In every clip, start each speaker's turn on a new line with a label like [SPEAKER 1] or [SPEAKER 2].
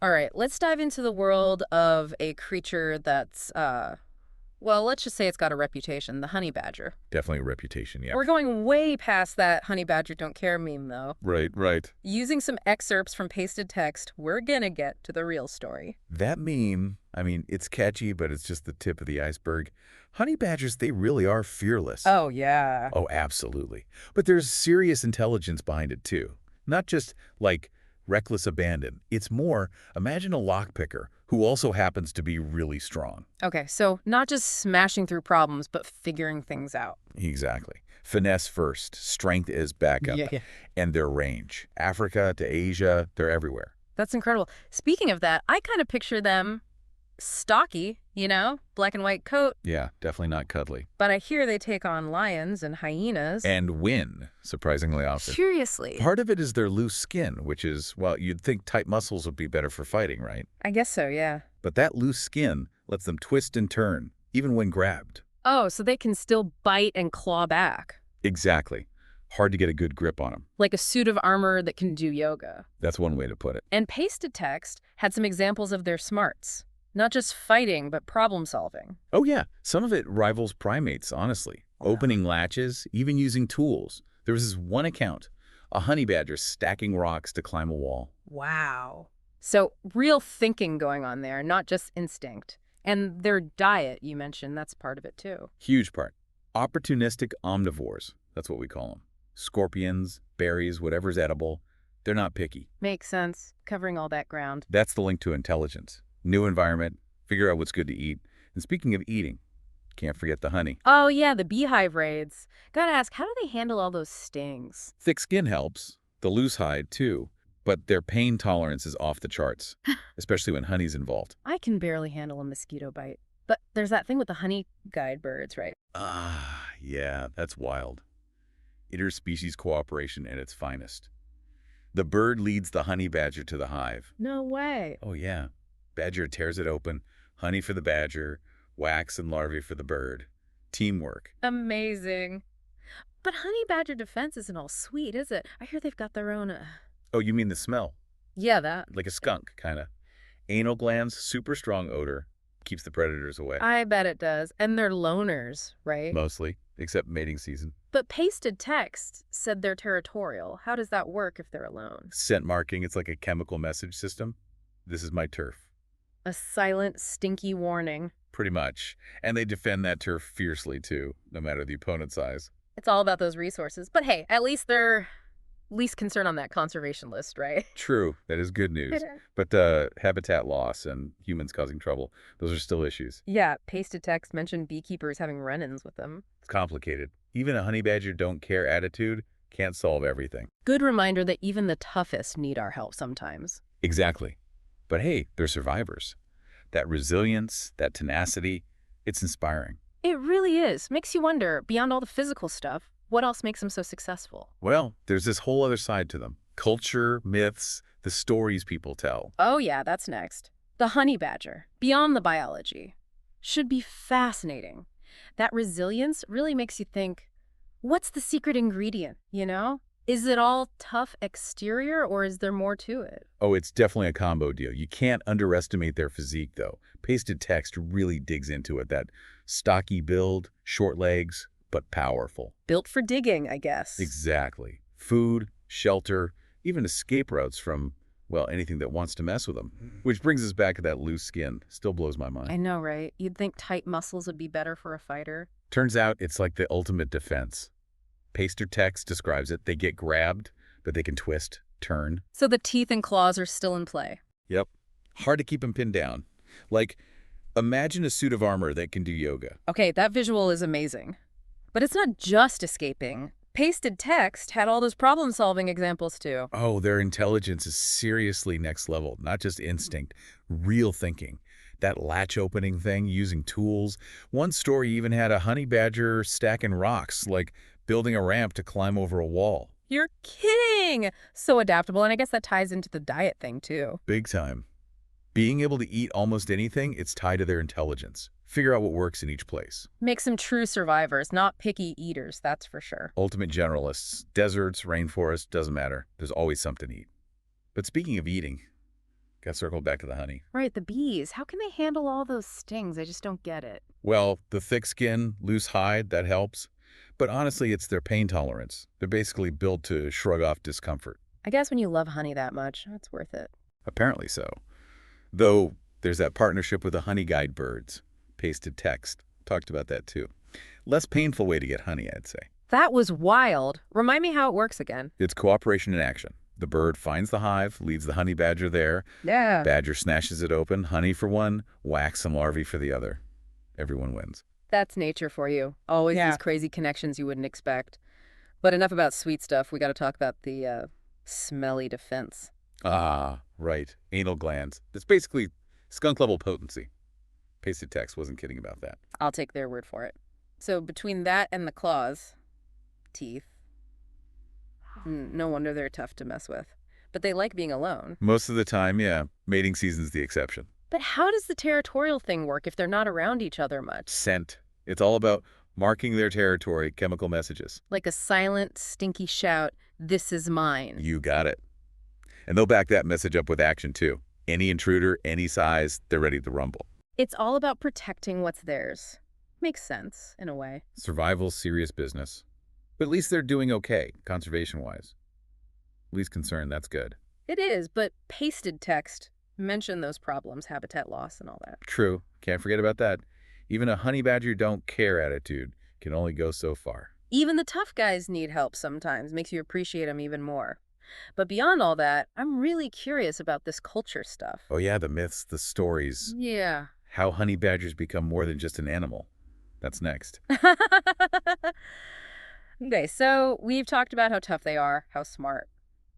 [SPEAKER 1] All right, let's dive into the world of a creature that's, well, let's just say it's got a reputation, the honey badger.
[SPEAKER 2] Definitely a reputation, yeah.
[SPEAKER 1] We're going way past that honey badger don't care meme, though.
[SPEAKER 2] Right, right.
[SPEAKER 1] Using some excerpts from pasted text, we're gonna get to the real story.
[SPEAKER 2] That meme, I mean, it's catchy, but it's just the tip of the iceberg. Honey badgers, they really are fearless.
[SPEAKER 1] Oh, yeah.
[SPEAKER 2] Oh, absolutely. But there's serious intelligence behind it, too. Not just, like, reckless abandon. It's more, imagine a lockpicker who also happens to be really strong.
[SPEAKER 1] Okay, so not just smashing through problems, but figuring things out.
[SPEAKER 2] Exactly. Finesse first, strength is backup,
[SPEAKER 1] Yeah.
[SPEAKER 2] and their range. Africa to Asia, they're everywhere.
[SPEAKER 1] That's incredible. Speaking of that, I kind of picture them stocky, black and white coat,
[SPEAKER 2] Yeah, definitely not cuddly.
[SPEAKER 1] but I hear they take on lions and hyenas.
[SPEAKER 2] And win, surprisingly often.
[SPEAKER 1] Seriously.
[SPEAKER 2] Part of it is their loose skin, which is, well, you'd think tight muscles would be better for fighting, right?
[SPEAKER 1] I guess so, yeah.
[SPEAKER 2] But that loose skin lets them twist and turn, even when grabbed.
[SPEAKER 1] Oh, so they can still bite and claw back.
[SPEAKER 2] Exactly. Hard to get a good grip on them.
[SPEAKER 1] Like a suit of armor that can do yoga.
[SPEAKER 2] That's one way to put it.
[SPEAKER 1] And pasted text had some examples of their smarts. Not just fighting, but problem solving.
[SPEAKER 2] Oh yeah, some of it rivals primates, honestly. Opening latches, even using tools. There was this one account, a honey badger stacking rocks to climb a wall.
[SPEAKER 1] Wow. So real thinking going on there, not just instinct. And their diet, you mentioned, that's part of it too.
[SPEAKER 2] Huge part. Opportunistic omnivores, that's what we call them. Scorpions, berries, whatever's edible. They're not picky.
[SPEAKER 1] Makes sense, covering all that ground.
[SPEAKER 2] That's the link to intelligence. New environment, figure out what's good to eat. And speaking of eating, can't forget the honey.
[SPEAKER 1] Oh yeah, the beehive raids. Gotta ask, how do they handle all those stings?
[SPEAKER 2] Thick skin helps, the loose hide too, but their pain tolerance is off the charts, especially when honey's involved.
[SPEAKER 1] I can barely handle a mosquito bite. But there's that thing with the honey guide birds, right?
[SPEAKER 2] Ah, yeah, that's wild. Interspecies cooperation at its finest. The bird leads the honey badger to the hive.
[SPEAKER 1] No way.
[SPEAKER 2] Oh yeah, badger tears it open, honey for the badger, wax and larvae for the bird. Teamwork.
[SPEAKER 1] Amazing. But honey badger defense isn't all sweet, is it? I hear they've got their own,
[SPEAKER 2] Oh, you mean the smell?
[SPEAKER 1] Yeah, that.
[SPEAKER 2] Like a skunk, kind of. Anal glands, super strong odor, keeps the predators away.
[SPEAKER 1] I bet it does. And they're loners, right?
[SPEAKER 2] Mostly, except mating season.
[SPEAKER 1] But pasted text said they're territorial. How does that work if they're alone?
[SPEAKER 2] Scent marking, it's like a chemical message system. This is my turf.
[SPEAKER 1] A silent, stinky warning.
[SPEAKER 2] Pretty much. And they defend that turf fiercely, too, no matter the opponent's size.
[SPEAKER 1] It's all about those resources. But hey, at least they're least concerned on that conservation list, right?
[SPEAKER 2] True, that is good news. But habitat loss and humans causing trouble, those are still issues.
[SPEAKER 1] Yeah, pasted text mentioned beekeepers having run-ins with them.
[SPEAKER 2] It's complicated. Even a honey badger don't care attitude can't solve everything.
[SPEAKER 1] Good reminder that even the toughest need our help sometimes.
[SPEAKER 2] Exactly. But hey, they're survivors. That resilience, that tenacity, it's inspiring.
[SPEAKER 1] It really is. Makes you wonder, beyond all the physical stuff, what else makes them so successful?
[SPEAKER 2] Well, there's this whole other side to them. Culture, myths, the stories people tell.
[SPEAKER 1] Oh yeah, that's next. The honey badger, beyond the biology. Should be fascinating. That resilience really makes you think, what's the secret ingredient, Is it all tough exterior, or is there more to it?
[SPEAKER 2] Oh, it's definitely a combo deal. You can't underestimate their physique, though. Pasted text really digs into it. That stocky build, short legs, but powerful.
[SPEAKER 1] Built for digging, I guess.
[SPEAKER 2] Exactly. Food, shelter, even escape routes from, well, anything that wants to mess with them. Which brings us back to that loose skin. Still blows my mind.
[SPEAKER 1] I know, right? You'd think tight muscles would be better for a fighter.
[SPEAKER 2] Turns out it's like the ultimate defense. Pasted text describes it. They get grabbed, but they can twist, turn.
[SPEAKER 1] So the teeth and claws are still in play.
[SPEAKER 2] Yep. Hard to keep them pinned down. Like, imagine a suit of armor that can do yoga.
[SPEAKER 1] Okay, that visual is amazing. But it's not just escaping. Pasted text had all those problem-solving examples too.
[SPEAKER 2] Oh, their intelligence is seriously next level, not just instinct, real thinking. That latch opening thing, using tools. One story even had a honey badger stacking rocks, like building a ramp to climb over a wall.
[SPEAKER 1] You're kidding! So adaptable, and I guess that ties into the diet thing too.
[SPEAKER 2] Big time. Being able to eat almost anything, it's tied to their intelligence. Figure out what works in each place.
[SPEAKER 1] Makes them true survivors, not picky eaters, that's for sure.
[SPEAKER 2] Ultimate generalists. Deserts, rainforests, doesn't matter. There's always something to eat. But speaking of eating, Got circled back to the honey.
[SPEAKER 1] Right, the bees. How can they handle all those stings? I just don't get it.
[SPEAKER 2] Well, the thick skin, loose hide, that helps. But honestly, it's their pain tolerance. They're basically built to shrug off discomfort.
[SPEAKER 1] I guess when you love honey that much, it's worth it.
[SPEAKER 2] Apparently so. Though, there's that partnership with the honey guide birds. Pasted text. Talked about that too. Less painful way to get honey, I'd say.
[SPEAKER 1] That was wild. Remind me how it works again.
[SPEAKER 2] It's cooperation in action. The bird finds the hive, leads the honey badger there.
[SPEAKER 1] Yeah.
[SPEAKER 2] Badger snatches it open, honey for one, wax some larvae for the other. Everyone wins.
[SPEAKER 1] That's nature for you. Always these crazy connections you wouldn't expect. But enough about sweet stuff. We got to talk about the smelly defense.
[SPEAKER 2] Ah, right. Anal glands. It's basically skunk-level potency. Pasted text wasn't kidding about that.
[SPEAKER 1] I'll take their word for it. So between that and the claws, teeth, no wonder they're tough to mess with. But they like being alone.
[SPEAKER 2] Most of the time, yeah. Mating season's the exception.
[SPEAKER 1] But how does the territorial thing work if they're not around each other much?
[SPEAKER 2] Scent. It's all about marking their territory, chemical messages.
[SPEAKER 1] Like a silent, stinky shout, "This is mine."
[SPEAKER 2] You got it. And they'll back that message up with action, too. Any intruder, any size, they're ready to rumble.
[SPEAKER 1] It's all about protecting what's theirs. Makes sense, in a way.
[SPEAKER 2] Survival's serious business. But at least they're doing okay, conservation-wise. Least concern, that's good.
[SPEAKER 1] It is, but pasted text mention those problems, habitat loss and all that.
[SPEAKER 2] True. Can't forget about that. Even a honey badger don't care attitude can only go so far.
[SPEAKER 1] Even the tough guys need help sometimes. Makes you appreciate them even more. But beyond all that, I'm really curious about this culture stuff.
[SPEAKER 2] Oh yeah, the myths, the stories.
[SPEAKER 1] Yeah.
[SPEAKER 2] How honey badgers become more than just an animal. That's next.
[SPEAKER 1] Okay, so we've talked about how tough they are, how smart.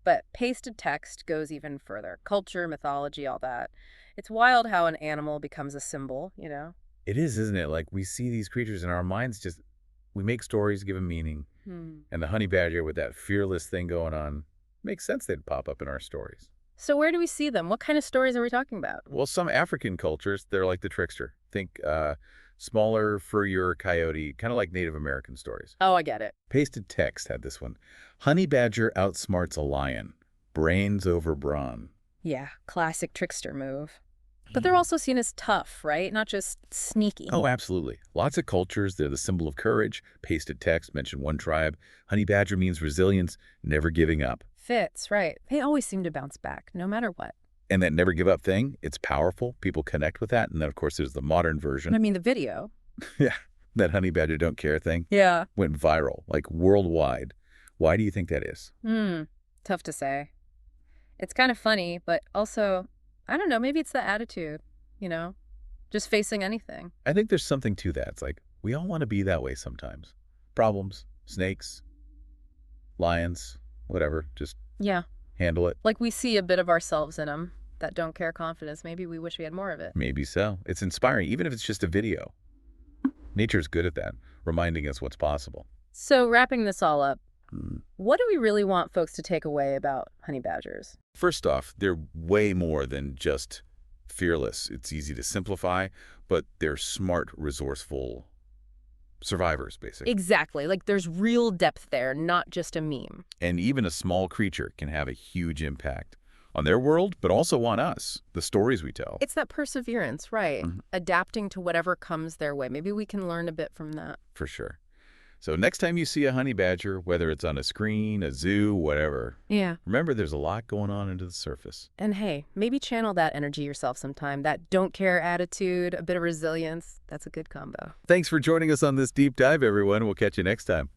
[SPEAKER 1] But pasted text goes even further. Culture, mythology, all that. It's wild how an animal becomes a symbol, you know?
[SPEAKER 2] It is, isn't it? Like, we see these creatures and our minds just, we make stories, give them meaning. And the honey badger with that fearless thing going on, makes sense they'd pop up in our stories.
[SPEAKER 1] So where do we see them? What kind of stories are we talking about?
[SPEAKER 2] Well, some African cultures, they're like the trickster. Think smaller, furrier coyote, kind of like Native American stories.
[SPEAKER 1] Oh, I get it.
[SPEAKER 2] Pasted text had this one. Honey badger outsmarts a lion. Brains over brawn.
[SPEAKER 1] Yeah, classic trickster move. But they're also seen as tough, right? Not just sneaky.
[SPEAKER 2] Oh, absolutely. Lots of cultures, they're the symbol of courage. Pasted text mentioned one tribe. Honey badger means resilience, never giving up.
[SPEAKER 1] Fits, right. They always seem to bounce back, no matter what.
[SPEAKER 2] And that never give up thing, it's powerful. People connect with that. And then, of course, there's the modern version.
[SPEAKER 1] I mean, the video.
[SPEAKER 2] Yeah, that honey badger don't care thing.
[SPEAKER 1] Yeah.
[SPEAKER 2] Went viral, like worldwide. Why do you think that is?
[SPEAKER 1] Tough to say. It's kind of funny, but also, I don't know, maybe it's the attitude, you know? Just facing anything.
[SPEAKER 2] I think there's something to that. It's like, we all want to be that way sometimes. Problems, snakes, lions, whatever, just handle it.
[SPEAKER 1] Like we see a bit of ourselves in them, that don't care confidence. Maybe we wish we had more of it.
[SPEAKER 2] Maybe so. It's inspiring, even if it's just a video. Nature's good at that, reminding us what's possible.
[SPEAKER 1] So wrapping this all up, what do we really want folks to take away about honey badgers?
[SPEAKER 2] First off, they're way more than just fearless. It's easy to simplify, but they're smart, resourceful survivors, basically.
[SPEAKER 1] Exactly. Like there's real depth there, not just a meme.
[SPEAKER 2] And even a small creature can have a huge impact on their world, but also on us, the stories we tell.
[SPEAKER 1] It's that perseverance, right? Adapting to whatever comes their way. Maybe we can learn a bit from that.
[SPEAKER 2] For sure. So next time you see a honey badger, whether it's on a screen, a zoo, whatever, remember there's a lot going on under the surface.
[SPEAKER 1] And hey, maybe channel that energy yourself sometime. That don't care attitude, a bit of resilience. That's a good combo.
[SPEAKER 2] Thanks for joining us on this deep dive, everyone. We'll catch you next time.